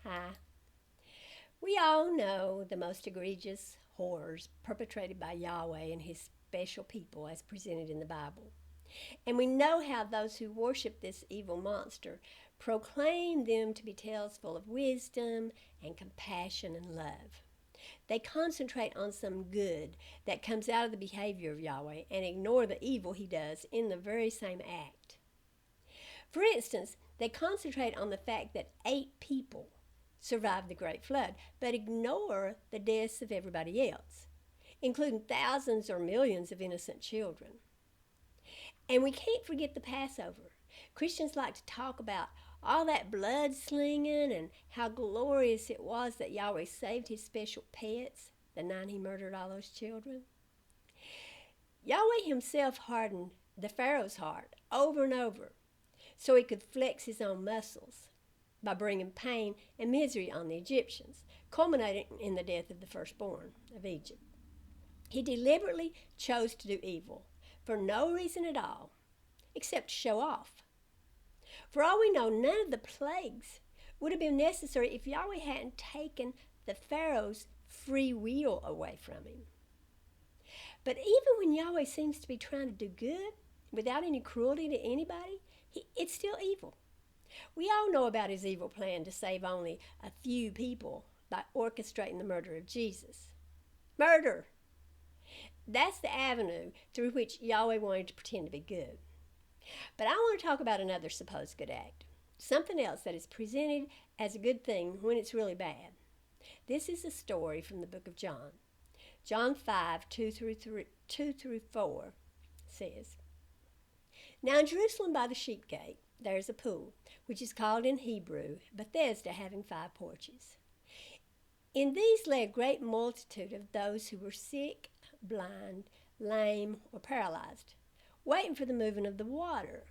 Hi. We all know the most egregious horrors perpetrated by Yahweh and his special people as presented in the Bible. And we know how those who worship this evil monster proclaim them to be tales full of wisdom and compassion and love. They concentrate on some good that comes out of the behavior of Yahweh and ignore the evil he does in the very same act. For instance, they concentrate on the fact that 8 people survived the Great Flood, but ignore the deaths of everybody else, including thousands or millions of innocent children. And we can't forget the Passover. Christians like to talk about all that blood slinging and how glorious it was that Yahweh saved his special pets the night he murdered all those children. Yahweh himself hardened the Pharaoh's heart over and over so he could flex his own muscles by bringing pain and misery on the Egyptians, culminating in the death of the firstborn of Egypt. He deliberately chose to do evil for no reason at all, except to show off. For all we know, none of the plagues would have been necessary if Yahweh hadn't taken the Pharaoh's free will away from him. But even when Yahweh seems to be trying to do good without any cruelty to anybody, it's still evil. We all know about his evil plan to save only a few people by orchestrating the murder of Jesus. Murder! That's the avenue through which Yahweh wanted to pretend to be good. But I want to talk about another supposed good act, something else that is presented as a good thing when it's really bad. This is a story from the book of John. John 5, 2 through 4 says, Now in Jerusalem by the sheep gate, there is a pool, which is called in Hebrew Bethesda, having 5 porches. In these lay a great multitude of those who were sick, blind, lame, or paralyzed, waiting for the moving of the water.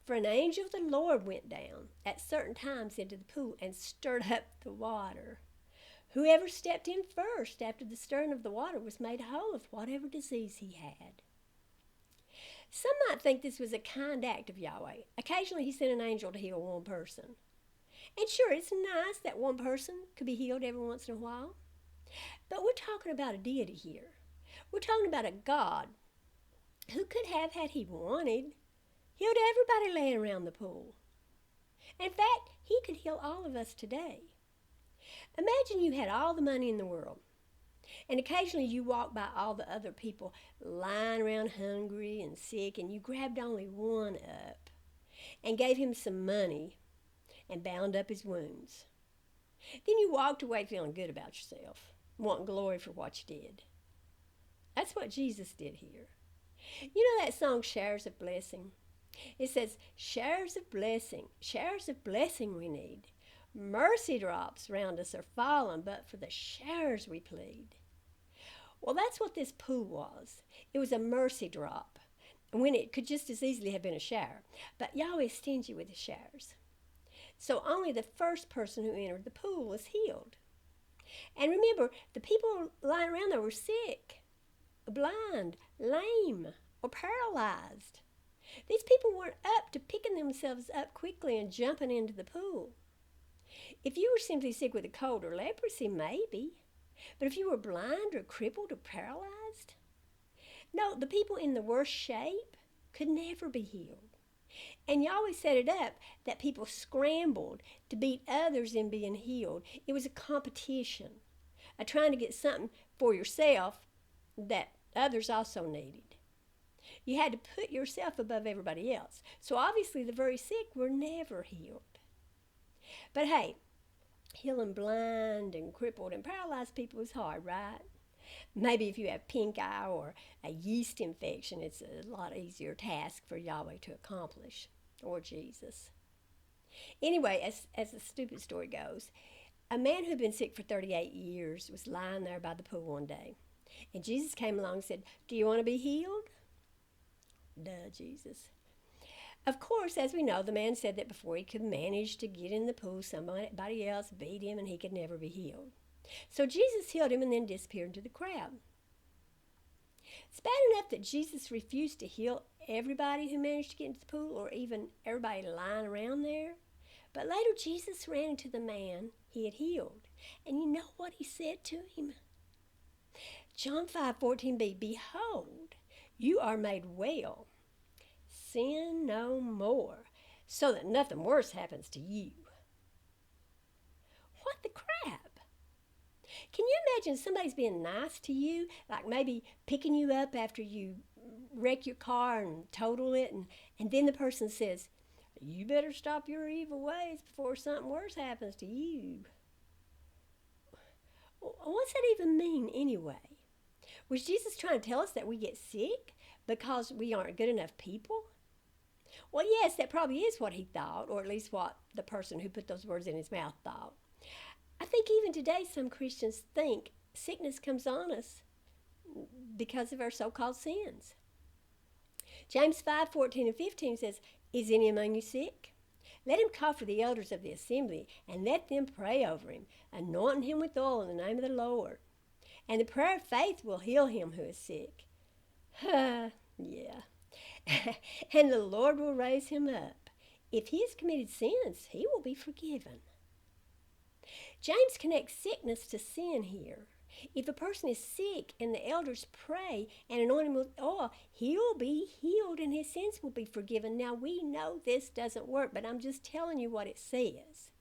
For an angel of the Lord went down at certain times into the pool and stirred up the water. Whoever stepped in first after the stirring of the water was made whole of whatever disease he had. Some might think this was a kind act of Yahweh. Occasionally he sent an angel to heal one person. And sure, it's nice that one person could be healed every once in a while. But we're talking about a deity here. We're talking about a God who could have, had he wanted, healed everybody laying around the pool. In fact, he could heal all of us today. Imagine you had all the money in the world, and occasionally you walked by all the other people lying around hungry and sick, and you grabbed only one up and gave him some money and bound up his wounds. Then you walked away feeling good about yourself, wanting glory for what you did. That's what Jesus did here. You know that song, Showers of Blessing? It says, showers of blessing we need. Mercy drops round us are falling, but for the showers we plead. Well, that's what this pool was. It was a mercy drop, when it could just as easily have been a shower. But Yahweh is stingy with his showers. So only the first person who entered the pool was healed. And remember, the people lying around there were sick, blind, lame, or paralyzed. These people weren't up to picking themselves up quickly and jumping into the pool. If you were simply sick with a cold or leprosy, maybe. But if you were blind or crippled or paralyzed, no, the people in the worst shape could never be healed. And Yahweh set it up that people scrambled to beat others in being healed. It was a competition, a trying to get something for yourself that others also needed. You had to put yourself above everybody else. So obviously the very sick were never healed. But hey, healing blind and crippled and paralyzed people is hard, right? Maybe if you have pink eye or a yeast infection, it's a lot easier task for Yahweh to accomplish, or Jesus. Anyway, as the stupid story goes, a man who had been sick for 38 years was lying there by the pool one day. And Jesus came along and said, "Do you want to be healed?" Duh, Jesus. Of course, as we know, the man said that before he could manage to get in the pool, somebody else beat him and he could never be healed. So Jesus healed him and then disappeared into the crowd. It's bad enough that Jesus refused to heal everybody who managed to get into the pool, or even everybody lying around there. But later Jesus ran into the man he had healed. And you know what he said to him? John 5:14b, behold, you are made well. Sin no more, so that nothing worse happens to you. What the crap? Can you imagine somebody's being nice to you, like maybe picking you up after you wreck your car and total it, and then the person says, you better stop your evil ways before something worse happens to you. What's that even mean anyway? Was Jesus trying to tell us that we get sick because we aren't good enough people? Well, yes, that probably is what he thought, or at least what the person who put those words in his mouth thought. I think even today some Christians think sickness comes on us because of our so-called sins. James 5:14 and 15 says, is any among you sick? Let him call for the elders of the assembly, and let them pray over him, anointing him with oil in the name of the Lord. And the prayer of faith will heal him who is sick. Yeah. And the Lord will raise him up. If he has committed sins, he will be forgiven. James connects sickness to sin here. If a person is sick and the elders pray and anoint him with oil, he'll be healed and his sins will be forgiven. Now, we know this doesn't work, but I'm just telling you what it says.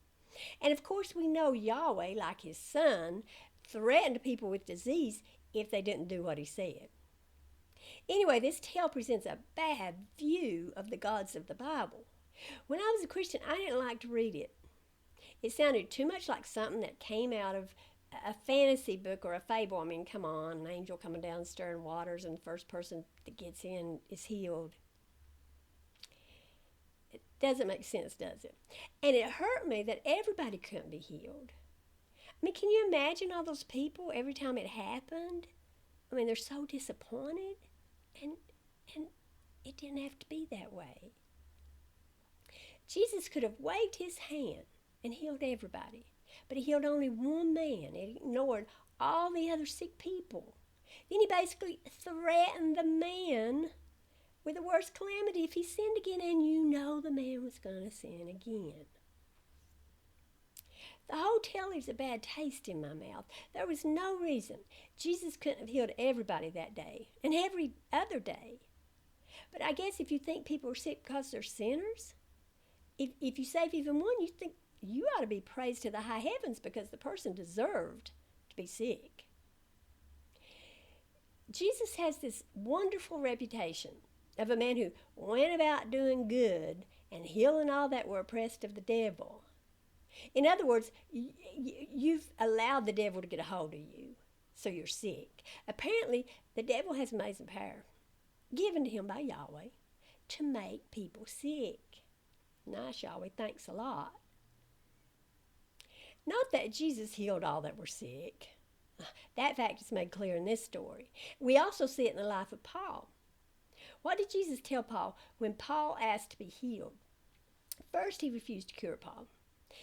And of course, we know Yahweh, like his son, threatened people with disease if they didn't do what he said. Anyway, this tale presents a bad view of the gods of the Bible. When I was a Christian, I didn't like to read it. It sounded too much like something that came out of a fantasy book or a fable. I mean, come on, an angel coming down stirring waters and the first person that gets in is healed. It doesn't make sense, does it? And it hurt me that everybody couldn't be healed. I mean, can you imagine all those people every time it happened? I mean, they're so disappointed, and it didn't have to be that way. Jesus could have waved his hand and healed everybody, but he healed only one man and ignored all the other sick people. Then he basically threatened the man with the worst calamity if he sinned again, and you know the man was going to sin again. The whole tale leaves a bad taste in my mouth. There was no reason Jesus couldn't have healed everybody that day and every other day. But I guess if you think people are sick because they're sinners, if you save even one, you think you ought to be praised to the high heavens because the person deserved to be sick. Jesus has this wonderful reputation of a man who went about doing good and healing all that were oppressed of the devil. In other words, you've allowed the devil to get a hold of you, so you're sick. Apparently, the devil has amazing power given to him by Yahweh to make people sick. Nice, Yahweh, thanks a lot. Not that Jesus healed all that were sick. That fact is made clear in this story. We also see it in the life of Paul. What did Jesus tell Paul when Paul asked to be healed? First, he refused to cure Paul.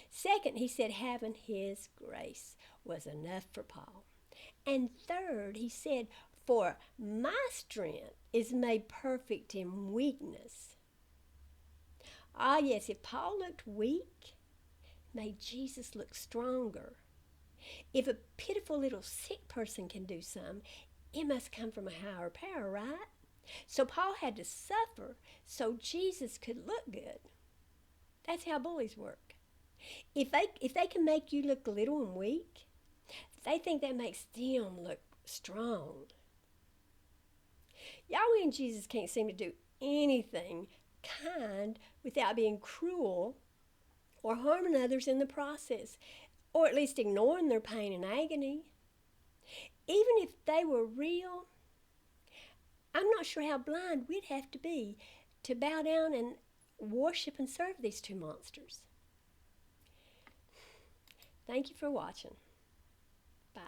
Second, he said having his grace was enough for Paul. And third, he said, for my strength is made perfect in weakness. Ah, yes, if Paul looked weak, it made Jesus look stronger. If a pitiful little sick person can do some, it must come from a higher power, right? So Paul had to suffer so Jesus could look good. That's how bullies work. If they can make you look little and weak, they think that makes them look strong. Yahweh and Jesus can't seem to do anything kind without being cruel or harming others in the process, or at least ignoring their pain and agony. Even if they were real, I'm not sure how blind we'd have to be to bow down and worship and serve these two monsters. Thank you for watching. Bye.